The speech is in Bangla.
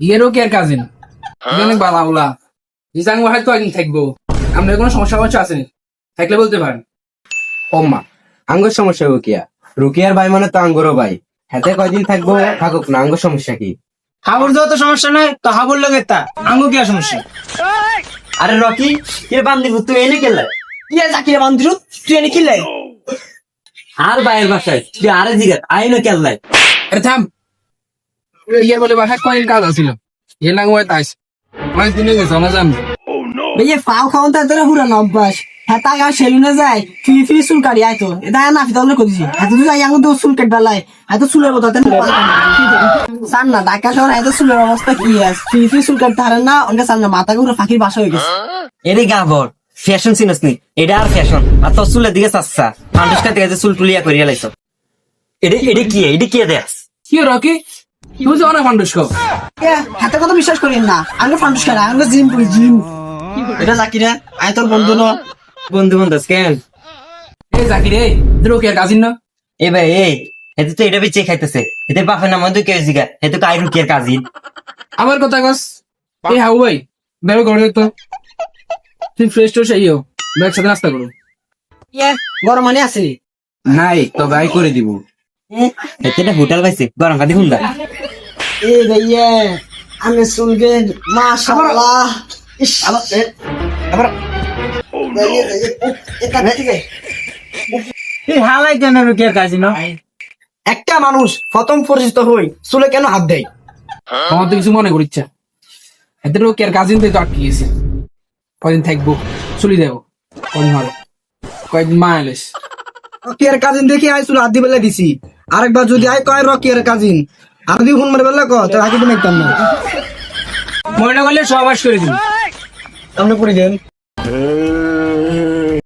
ইয়েরও কে আর কাজিন অনেক বালা উলা রিজাং হয়তো একদিন থাকবো। আপনার কোনো সমস্যা হচ্ছে আসেনি থাকলে বলতে পারেন। ওম্মা আঙ্গুর সমস্যা রুকিয়া, রুকিয়ার ভাই মানে তো আঙ্গুরও ভাই, হাতে কয়দিন থাকবো থাকুক না, আঙ্গুর সমস্যা কি? হাবুর যত সমস্যা নাই তো হাবুর লগে তা আঙ্গু কি আর সমস্যা? আরে রকি কে বান্দির তুই এনে খেললে কি আর জাকিরে বান্দিরু তুই এনে কিলাই আর বাইরের বাসায় তুই আরে জিগাত আইনো খেললাই আরে থাম, ইয়ের বলে বাসায় কয়েন কাজ আছিল ইয়ে না হয় তাইস অনেক দিন হয়ে গেছে না জান। ভাইয়া ফাও খাওন তা তোরা পুরানো অভ্যাস। হ্যাঁ তা গা সেলুনে যায় ফি চুল কাটি আইতো এটা না ফিতা হলে কইছি এত তুই যাই আঙ্গু তো চুল কেট বেলায় এত চুলের কথা তেন সান না ঢাকা শহর এত চুলের অবস্থা কি আছে ফি চুল কাট তার না অনকে সামনে মাথা গুলো ফাঁকির বাসা হয়ে গেছে। এরে গাবর ফ্যাশন সিনস নি এটা আর ফ্যাশন আর তোর চুলের দিকে চাচ্ছা ফান্ডুসকা থেকে যে চুল টুলিয়া করিয়া লাইছ এটা কি দেখ কি রকি তুই যে অনেক ফান্ডুস খাও। হাতে কথা বিশ্বাস করি না আঙ্গু ফান্ডুস খানা আঙ্গু জিম করি জিম এটা জাকিরা আই তোর বন্ধু ন বন্ধু বান্ধব কেন এই জাকির এই তোর কে আর কাজিন না? এ ভাই এই এতে তো এটা বেচে খাইতেছে এতে বাপের নাম তুই কে জিগা এতে তো আইরু কি আর কাজিন আমার কথা কস এই হাউ ভাই বেরো করে তো তুই ফ্রেশ তো সেইও একসাথে নাস্তা করো। গরম মানে আসেনি নাই তো গাই করে দিব। এতে এটা হোটেল পাইছে গরম কাদি হুন্দা এ ভাইয়া আমি চুলকে মাশাআল্লাহ ইস আবার এই হালাই কেন রুকিয়ার কাজী ন একটা মানুষ প্রথম পরিচিত হই চুলে কেন হাত দেয়? আমার তো কিছু মনে করিচ্ছা এদের কে আর কাজিন তো আটকে গেছে কয়দিন থাকবো চলি দেবো কয়দিন হবে কয়দিন মা এলিস রকিয়ার কাজিন দেখি আই চুল হাত দি বেলা দিছি আরেকবার যদি আই কয় রকিয়ার কাজিন আর যদি ফোন মারে বেলা কয় তো আগে তো দেখতাম না মনে করলে সবাস করে দিন সামনে পড়ে দেন